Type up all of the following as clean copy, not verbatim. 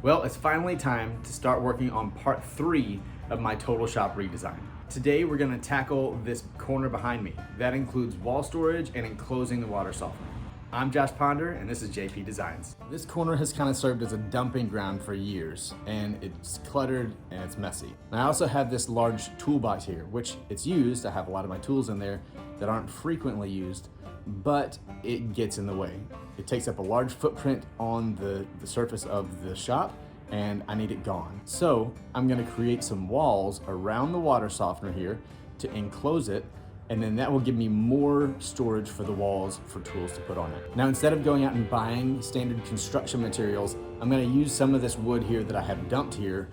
Well, it's finally time to start working on part 3 of my total shop redesign. Today we're going to tackle this corner behind me. That includes wall storage and enclosing the water softener. I'm Josh Ponder and this is JP Designs. This corner has kind of served as a dumping ground for years, and it's cluttered and it's messy. And I also have this large toolbox here, which it's used. I have a lot of my tools in there that aren't frequently used, but it gets in the way. It takes up a large footprint on the surface of the shop, and I need it gone. So I'm gonna create some walls around the water softener here to enclose it, and then that will give me more storage for the walls for tools to put on it. Now, instead of going out and buying standard construction materials, I'm gonna use some of this wood here that I have dumped here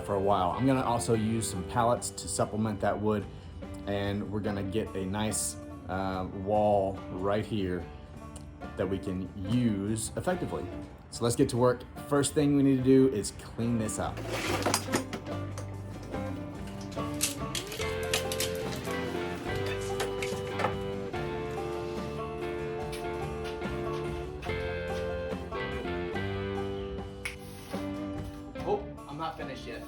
for a while. I'm gonna also use some pallets to supplement that wood, and we're gonna get a nice wall right here that we can use effectively. So let's get to work. First thing we need to do is clean this up. Oh, I'm not finished yet.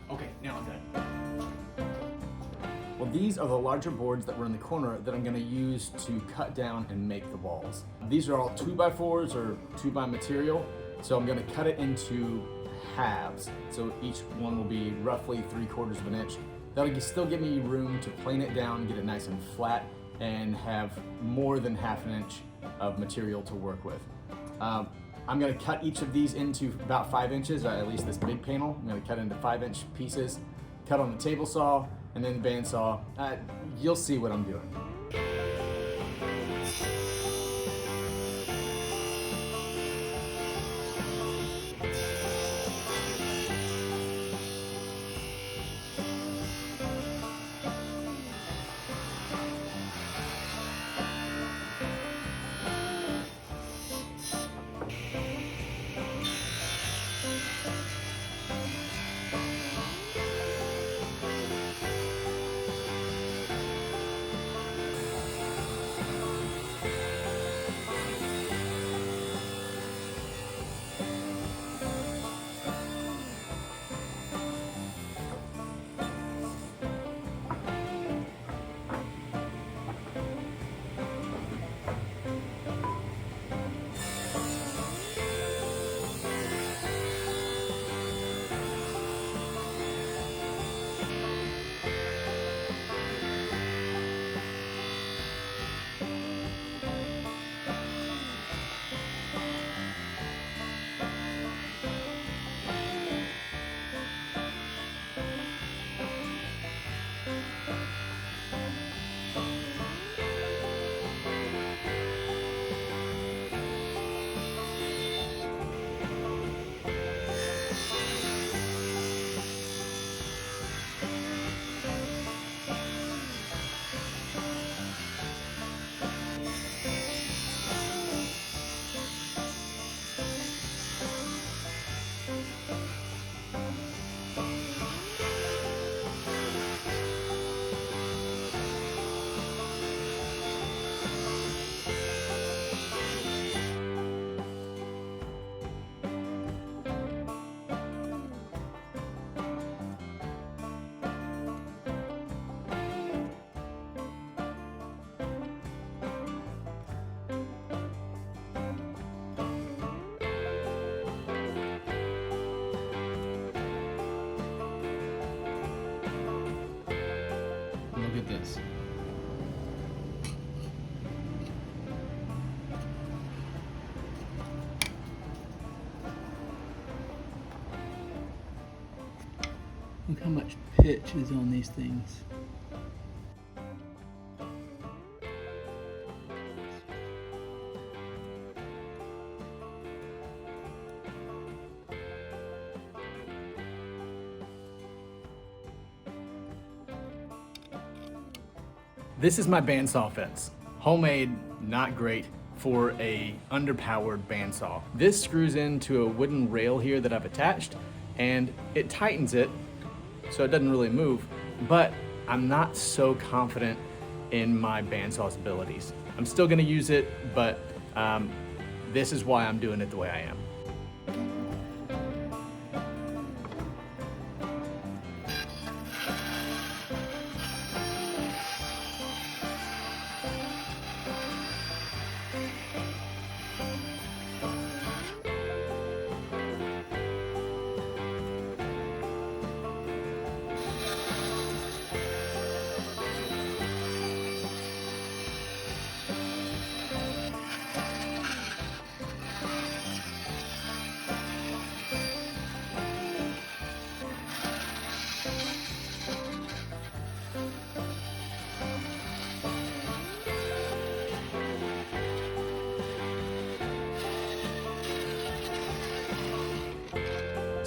Okay, now I'm done. Well, these are the larger boards that were in the corner that I'm gonna use to cut down and make the walls. These are all 2x4s or 2x material, so I'm gonna cut it into halves. So each one will be roughly 3/4 of an inch. That'll still give me room to plane it down, get it nice and flat, and have more than half an inch of material to work with. I'm gonna cut each of these into about 5 inches, or at least this big panel. I'm gonna cut into 5-inch pieces, cut on the table saw, and then the bandsaw. You'll see what I'm doing. Look at this. Look how much pitch is on these things. This is my bandsaw fence. Homemade, not great for a underpowered bandsaw. This screws into a wooden rail here that I've attached, and it tightens it so it doesn't really move, but I'm not so confident in my bandsaw's abilities. I'm still gonna use it, but this is why I'm doing it the way I am.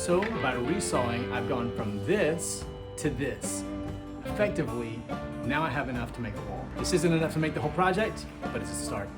So by resawing, I've gone from this to this. Effectively, now I have enough to make a wall. This isn't enough to make the whole project, but it's a start.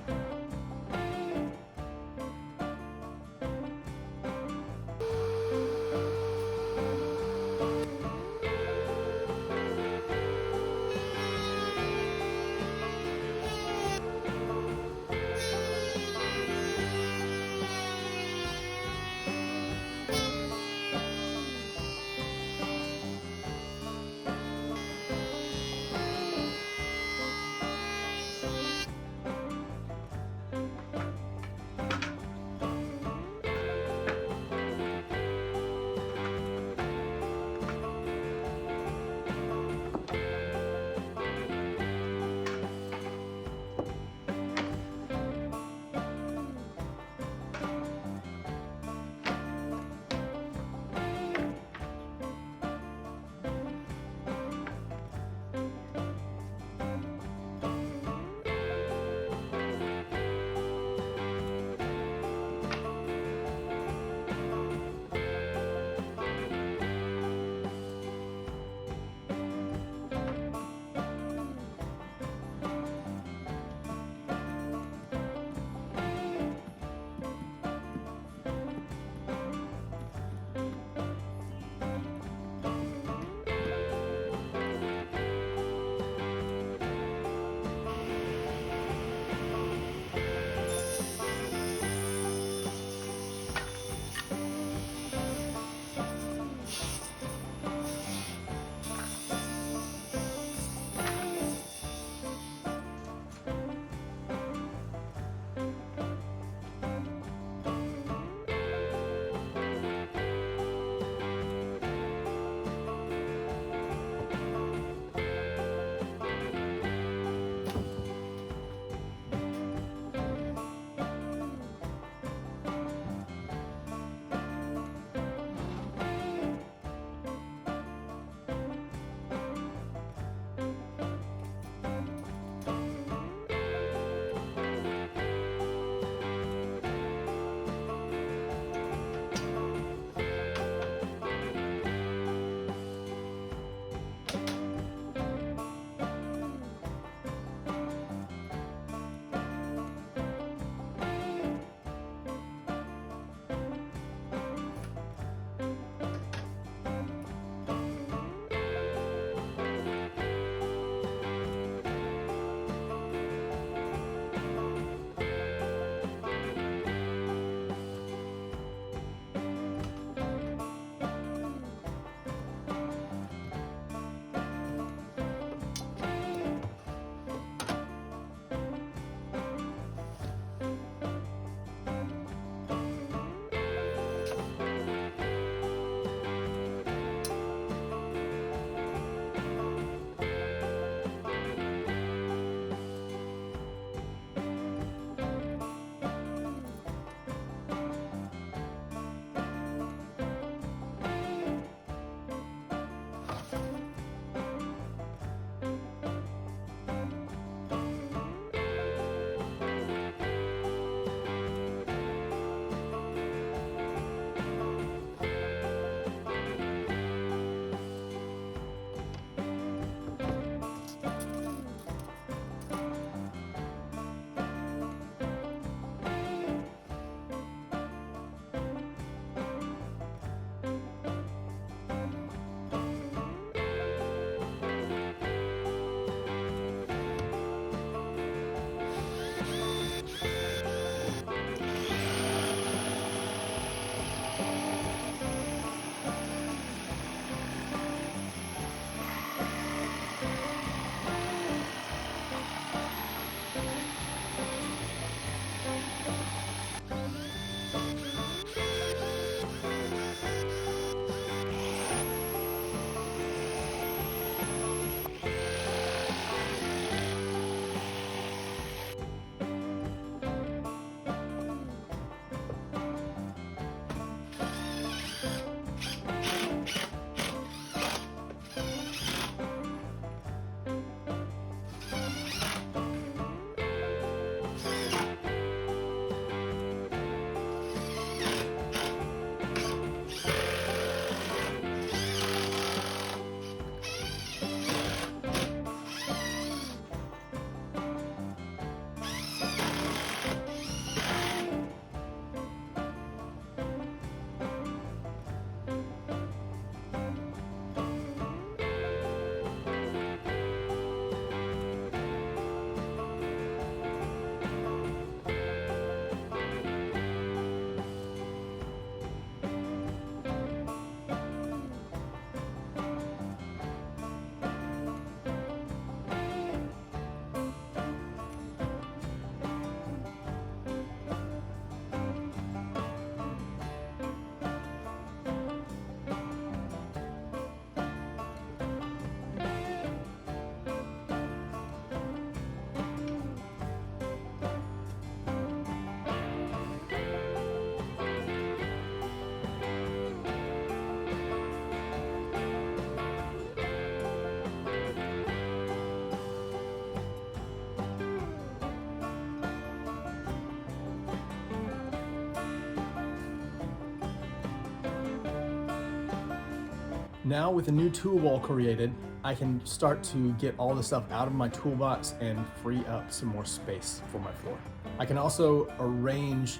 Now with a new tool wall created, I can start to get all the stuff out of my toolbox and free up some more space for my floor. I can also arrange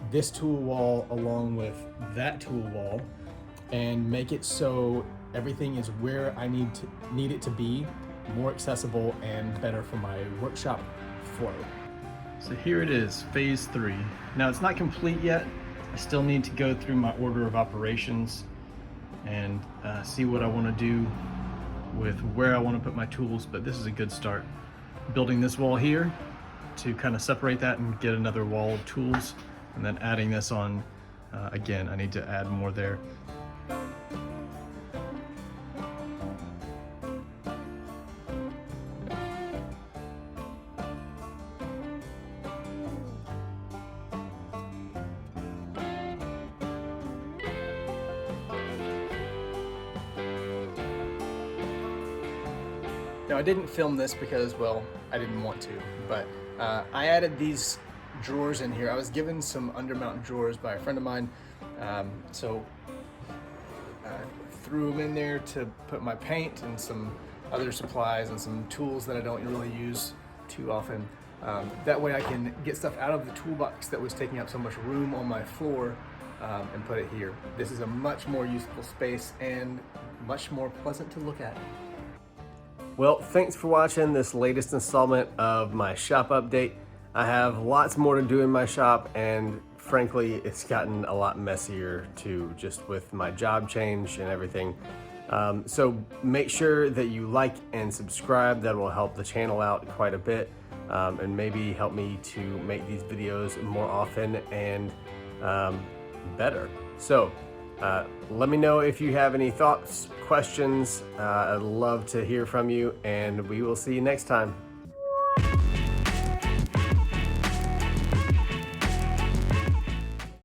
this tool wall along with that tool wall and make it so everything is where I need it to be, more accessible and better for my workshop flow. So here it is, phase 3. Now it's not complete yet. I still need to go through my order of operations and see what I want to do with where I want to put my tools, but this is a good start. Building this wall here to kind of separate that and get another wall of tools, and then adding this on. Again, I need to add more there. Now I didn't film this because, well, I didn't want to, but I added these drawers in here. I was given some undermount drawers by a friend of mine, so I threw them in there to put my paint and some other supplies and some tools that I don't really use too often. That way I can get stuff out of the toolbox that was taking up so much room on my floor and put it here. This is a much more useful space and much more pleasant to look at. Well, thanks for watching this latest installment of my shop update. I have lots more to do in my shop, and frankly, it's gotten a lot messier too, just with my job change and everything. So make sure that you like and subscribe. That will help the channel out quite a bit, and maybe help me to make these videos more often and better. So let me know if you have any thoughts, questions. I'd love to hear from you, and we will see you next time.